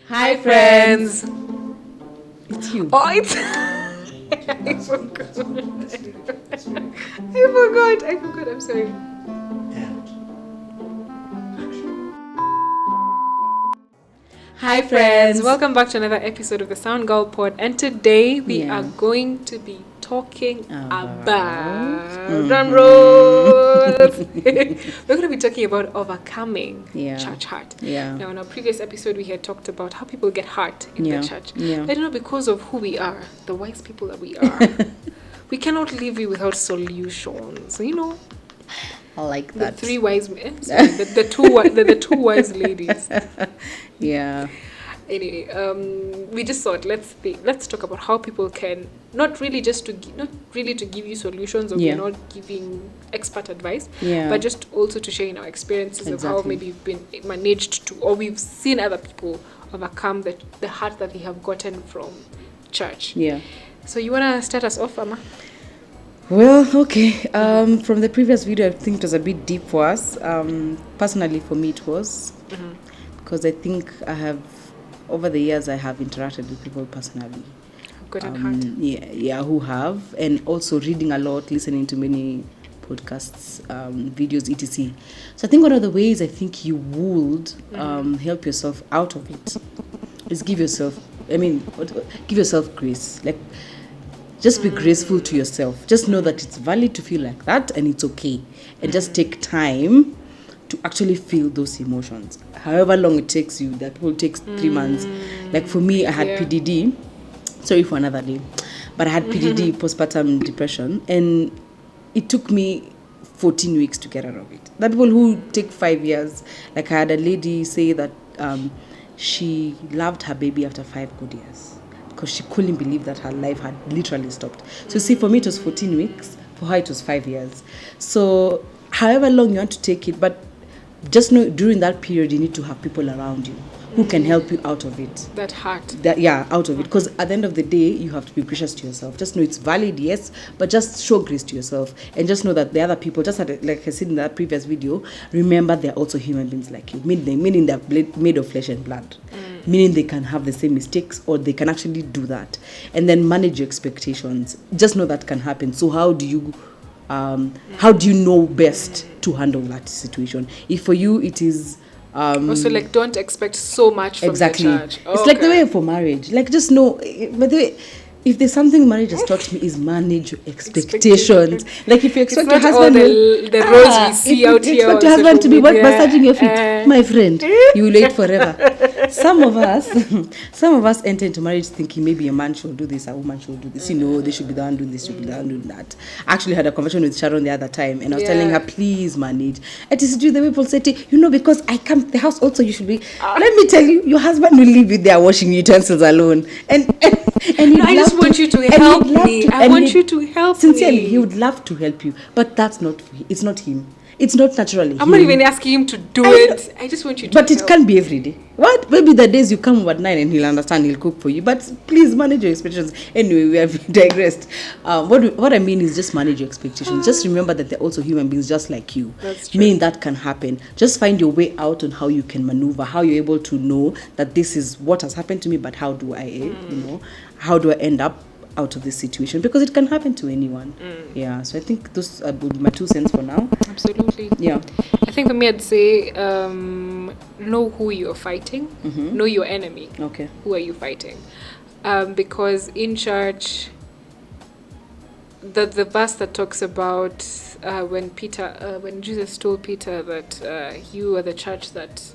Hi, friends. It's you. Oh, it's. I forgot. I forgot. I'm sorry. Hi, friends. Welcome back to another episode of the Sound Girl Pod. And today we are going to be talking about drum rolls. We're going to be talking about overcoming church hurt. Now, in our previous episode, we had talked about how people get hurt in the church. But because of who we are, the wise people that we are, we cannot leave you without solutions. I like that. The three wise men. Sorry, the two wise ladies. Anyway, we just thought let's talk about how people can not really to give you solutions, or we're not giving expert advice, but just also to share in our experiences of how maybe we've been managed to, or we've seen other people overcome the hurt that they have gotten from church. So you wanna start us off, Amma? Well, okay. From the previous video, I think it was a bit deep for us. Personally, for me, it was because I think over the years, I have interacted with people personally. Gotten hurt. Who have, and also reading a lot, listening to many podcasts, videos, etc. So I think one of the ways I think you would help yourself out of it is give yourself grace. Like, just be graceful to yourself. Just know that it's valid to feel like that, and it's okay. And just take time to actually feel those emotions. However long it takes you, that will take 3 months. Like for me, I had PDD. Sorry for another day. But I had PDD, postpartum depression. And it took me 14 weeks to get out of it. There are people who take 5 years. Like I had a lady say that she loved her baby after 5 good years, because she couldn't believe that her life had literally stopped. So see, for me it was 14 weeks. For her it was 5 years. So however long you want to take it, but just know during that period you need to have people around you who can help you out of it. That heart. Out of it. Because at the end of the day, you have to be gracious to yourself. Just know it's valid, yes, but just show grace to yourself. And just know that the other people, like I said in that previous video, remember they're also human beings like you. Meaning they're made of flesh and blood. Meaning they can have the same mistakes, or they can actually do that. And then manage your expectations. Just know that can happen. So how do you know best to handle that situation? If for you it is also, like, don't expect so much from the church. It's like the way for marriage. Like, just know, by the way, if there's something marriage has taught me, is manage your expectations. Like, if you expect your husband the roles we see out here, expect your husband to be massaging your feet, my friend, you will wait forever. Some of us enter into marriage thinking maybe a man should do this, a woman should do this. They should be the one doing this, should be the one doing that. I actually had a conversation with Sharon the other time, and I was telling her, please manage. It is the way people say, because I come to the house also, you should be. Let me tell you, your husband will leave you there washing utensils alone, and I just want you to help me. I want you to help me. Sincerely, he would love to help you, but it's not him. It's not naturally. I'm not even asking him to do it. I just want you to But it can't be every day. What? Maybe the days you come at 9 and he'll understand, he'll cook for you. But please manage your expectations. Anyway, we have digressed. What I mean is just manage your expectations. Just remember that they're also human beings just like you. That's true. Meaning that can happen. Just find your way out on how you can maneuver, how you're able to know that this is what has happened to me, but how do I, how do I end up out of this situation, because it can happen to anyone. So I think those are my 2 cents for now. Absolutely. I think for me, I'd say know who you're fighting, know your enemy. Okay. Who are you fighting? Because in church, the verse that talks about when Jesus told Peter that you are the church that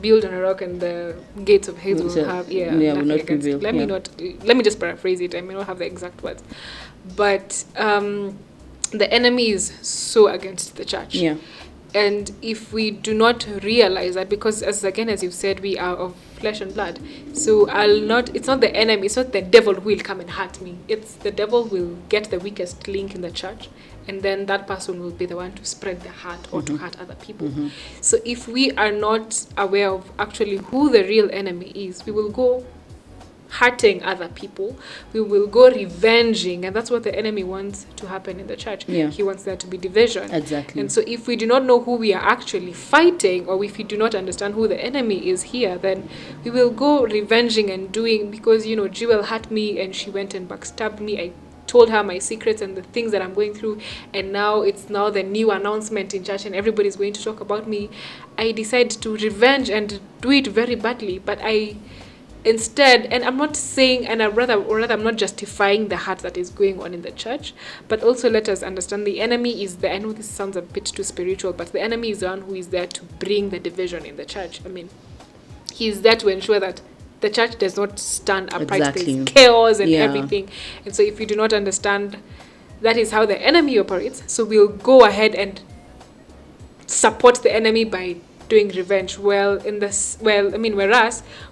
build on a rock and the gates of Hades will have will not prevail. Let me just paraphrase it. I may not have the exact words, but the enemy is so against the church, and if we do not realize that, because as you've said, we are of flesh and blood, so it's not the enemy, it's not the devil who will come and hurt me. It's the devil will get the weakest link in the church, and then that person will be the one to spread the hurt or to hurt other people. So if we are not aware of actually who the real enemy is, we will go hurting other people, we will go revenging, and that's what the enemy wants to happen in the church. Yeah. He wants there to be division. Exactly. And so if we do not know who we are actually fighting, or if we do not understand who the enemy is here, then we will go revenging and doing, because, you know, Jewel hurt me and she went and backstabbed me. I told her my secrets and the things that I'm going through, and now it's now the new announcement in church and everybody's going to talk about me. I decide to revenge and do it very badly, but instead, and I'm not saying, and I'm not justifying the hurt that is going on in the church, but also let us understand the enemy is there. I know this sounds a bit too spiritual, but the enemy is the one who is there to bring the division in the church. I mean, he is there to ensure that the church does not stand upright. Exactly. There's chaos and Yeah. everything. And so if you do not understand, that is how the enemy operates. So we'll go ahead and support the enemy by doing revenge. Whereas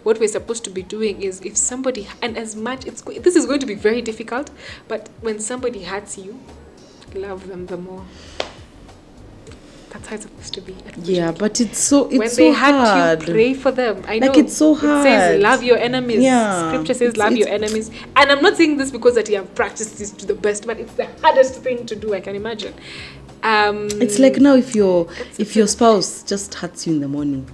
what we're supposed to be doing is, if somebody, and as much this is going to be very difficult, but when somebody hurts you, love them the more. That's how it's supposed to be. Yeah, but it's so when so they hard. hurt you, pray for them. I know. Like, it's so It says hard. love your enemies. Yeah. Scripture says It's- love it's- your enemies. And I'm not saying this because that you have practiced this to the best, but it's the hardest thing to do, I can imagine. It's like now if your spouse just hurts you in the morning.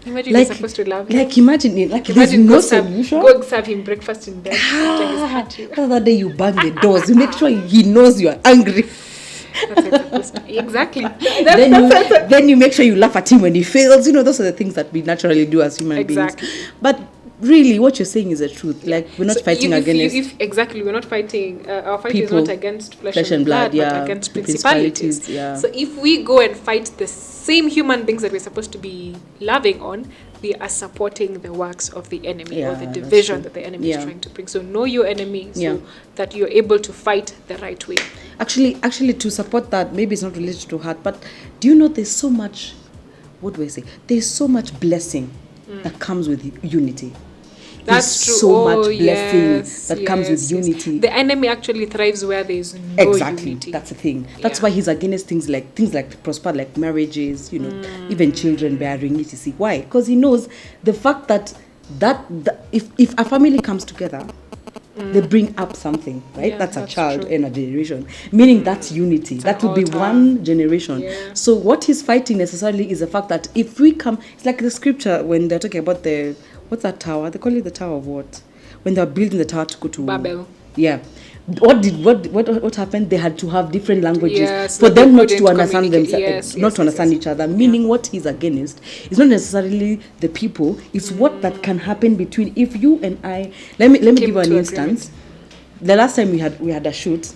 Imagine Like, you're supposed to love him. like imagine it. Like there's Imagine no go solution. serve him breakfast in bed after he's hurt you. Other day you bang the doors. You make sure he knows you are angry. That's how it's supposed to be. Exactly. Then you make sure you laugh at him when he fails. You know, those are the things that we naturally do as human Exactly. beings. But really, what you're saying is the truth. Like, we're not fighting against exactly, we're not fighting. Our fight people, is not against flesh and blood, yeah, but against principalities. Yeah. So if we go and fight the same human beings that we're supposed to be loving on, we are supporting the works of the enemy, or the that's division true. that the enemy Yeah. is trying to bring. So know your enemy, so Yeah. that you're able to fight the right way. Actually, to support that, maybe it's not related to heart, but do you know there's so much, what do I say? There's so much blessing that comes with unity. That's There's true. so much blessing that comes with yes. unity. The enemy actually thrives where there is no Exactly, unity. that's the thing. That's Yeah. why he's against things like prosper, like marriages, you know, even children bearing etc. Why? Because he knows the fact that if a family comes together, they bring up something, right? Yeah, that's a that's child true. and a generation, meaning that's unity. It's That an will be altar. one generation. Yeah. So what he's fighting necessarily is the fact that if we come, it's like the scripture when they're talking about what's that tower? They call it the Tower of what? When they're building the tower to go to Babel. Yeah. What happened? They had to have different languages Yes, for that they them not to couldn't understand communicate. themselves, Yes, not yes, to understand yes. each other. Meaning, what he's against is not necessarily the people; it's what that can happen between if you and I. Let me Came give you an to instance. The last time we had a shoot,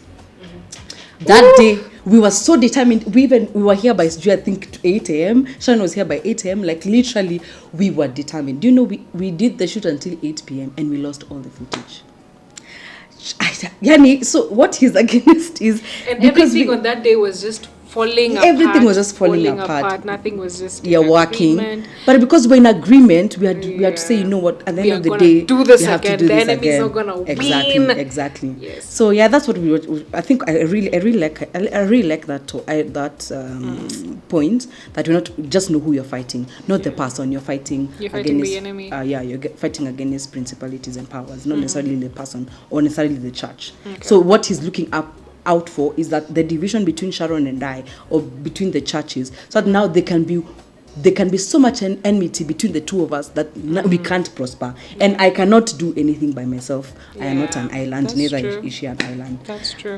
that day we were so determined. We were here by I think 8 a.m. Sharon was here by 8 a.m. Like literally, we were determined. Do you know we did the shoot until 8 p.m. and we lost all the footage. Yani, so what he's against is And because everything on that day was just falling apart. Everything was just falling apart. Nothing was just in you're working, agreement. but because we're in agreement, we had to say, you know what? At the We end are of the gonna day, do this we have again. to do The this enemy's again. not gonna exactly, win. Exactly. Yes. So yeah, that's what I think. I really like that point that you not just know who you're fighting, not the person you're fighting. You're fighting against, the enemy. You're fighting against principalities and powers, not necessarily the person or necessarily the church. Okay. So what he's looking out for is that the division between Sharon and I, or between the churches, so that now there can be so much enmity between the two of us that we can't prosper. And I cannot do anything by myself. I am not an island, that's neither true. is she an island. That's true.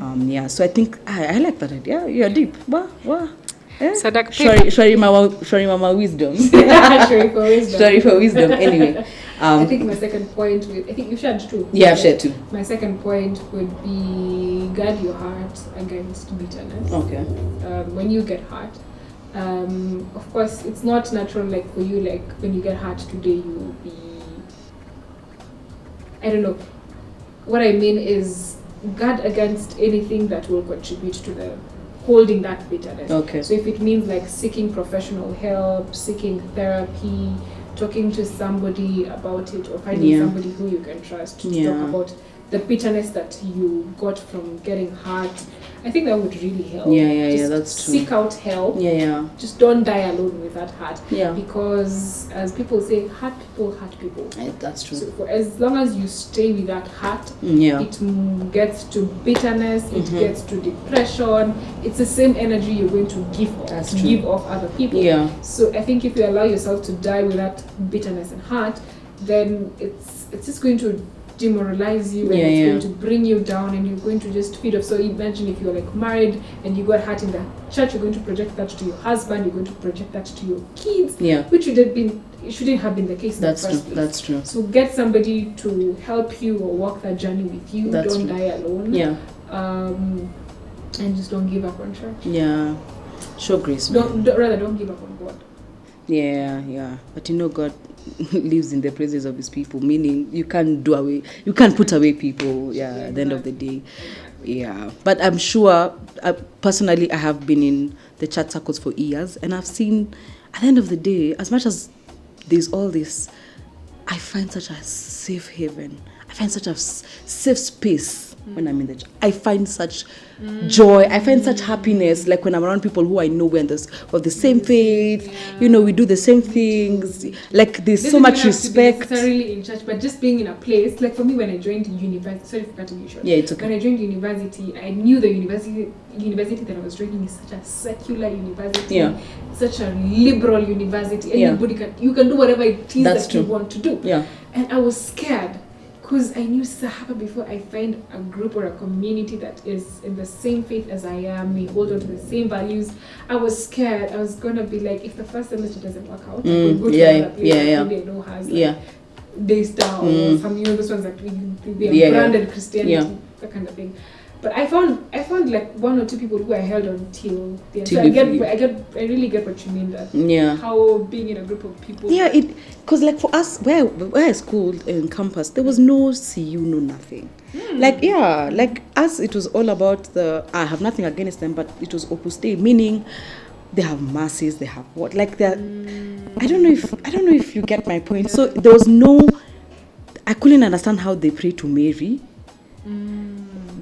So I think I like that idea. You're deep. Wow. Eh? Sadak Shari Mama wisdom. Sorry for wisdom. Sorry for wisdom. Anyway. I think my second point I think you shared too. Yeah, I've shared too. My second point would be guard your heart against bitterness. Okay. When you get hurt, of course, it's not natural like for you, like when you get hurt today, you will be, I don't know. What I mean is guard against anything that will contribute to the holding that bitterness. Okay. So if it means like seeking professional help, seeking therapy, talking to somebody about it, or finding Yeah. somebody who you can trust to Yeah. talk about the bitterness that you got from getting hurt. I think that would really help. Yeah, that's true. Seek out help. Yeah. Just don't die alone with that hurt. Yeah. Because as people say, hurt people. That's true. So for as long as you stay with that hurt, Yeah. it gets to bitterness, it gets to depression. It's the same energy you're going to give off other people. Yeah. So I think if you allow yourself to die with that bitterness and hurt, then it's just going to demoralize you, and it's going to bring you down, and you're going to just feed off. So imagine if you're like married and you got hurt in the church, you're going to project that to your husband, you're going to project that to your kids, which it shouldn't have been the case in the first place. That's true. So get somebody to help you or walk that journey with you. Don't die alone. And just don't give up on church. Yeah. Show grace. Don't give up on God. Yeah. But God lives in the praises of his people, meaning you can't put away people at the end of the day. But I'm sure, personally, I have been in the church circles for years, and I've seen at the end of the day, as much as there's all this, I find such a safe haven, I find such a safe space when I'm in the church. I find such joy, I find such happiness, like when I'm around people who I know we're of the same faith, we do the same things, like there's so much respect. Not necessarily in church, but just being in a place, like for me when I joined university, sorry for cutting you short. Yeah, it's okay. When I joined university, I knew the university that I was joining is such a secular university, such a liberal university, and you can do whatever it is that you want to do. And I was scared, because I knew before I find a group or a community that is in the same faith as I am, we hold on to the same values. I was scared. I was going to be like, if the first semester doesn't work out, I will go to another place that I know has Daystar or some, those ones that we are branded Christianity, that kind of thing. But I found like one or two people who I held on till the end. So I really get what you mean, that how being in a group of people. Yeah, because like for us, where I schooled in campus, there was no CU, no nothing. Like us, it was all about I have nothing against them, but it was Opus Dei, meaning they have masses, they have what, like that. I don't know if you get my point. So there was I couldn't understand how they pray to Mary.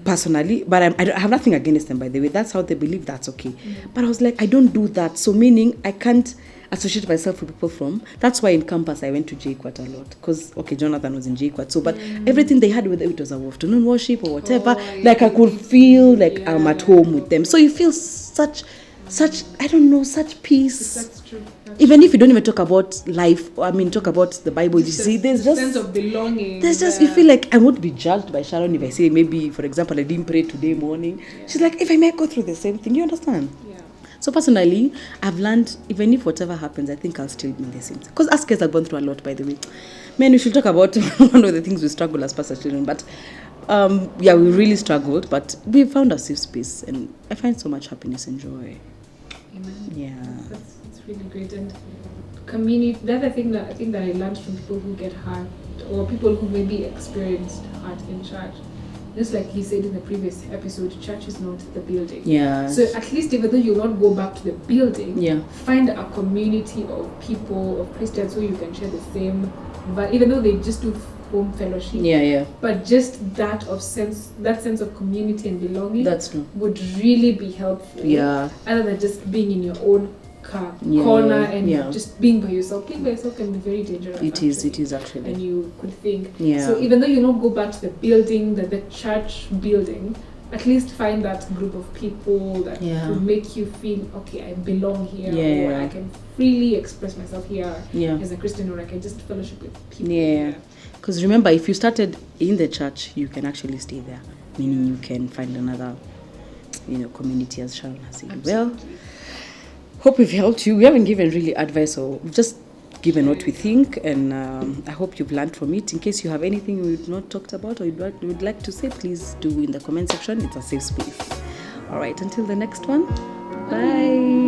Personally, but I have nothing against them, by the way. That's how they believe, that's okay. But I was like, I don't do that. So meaning I can't associate myself with people from. That's why in campus I went to JQuat a lot. Because, Jonathan was in JQuat. So, but everything they had with it was a afternoon worship or whatever. Like I could feel like I'm at home with them. So you feel such I don't know, such peace. That's true. Even if you don't even talk about life, talk about the Bible, you see, there's just sense of belonging. There's just, you feel like I won't be judged by Sharon if I say, maybe, for example, I didn't pray today morning. She's like, if I may go through the same thing, you understand? Yeah. So personally, I've learned, even if whatever happens, I think I'll still be in the same thing. Because us kids have gone through a lot, by the way. Man, we should talk about one of the things we struggle as pastor children. But we really struggled, but we found a safe space, and I find so much happiness and joy. Amen. Yeah. That's really great. And community, the other thing that I think that I learned from people who get hurt, or people who maybe experienced hurt in church, just like he said in the previous episode, church is not the building. Yeah. So at least even though you'll not go back to the building, find a community of people, of Christians who you can share the same, but even though they just do home fellowship, but just that sense of community and belonging, that's true, would really be helpful. Other than just being in your own corner and just being by yourself. Being by yourself can be very dangerous. It is actually. And you could think. So even though you don't go back to the building, the church building, at least find that group of people that will make you feel, okay, I belong here, or I can freely express myself here as a Christian, or I can just fellowship with people. Because remember, if you started in the church, you can actually stay there. Meaning you can find another, community, as Sharon has said. Well, hope we've helped you. We haven't given really advice, or we've just given what we think, and I hope you've learned from it. In case you have anything we've not talked about or you would like to say, please do in the comment section. It's a safe space. All right, until the next one. Bye.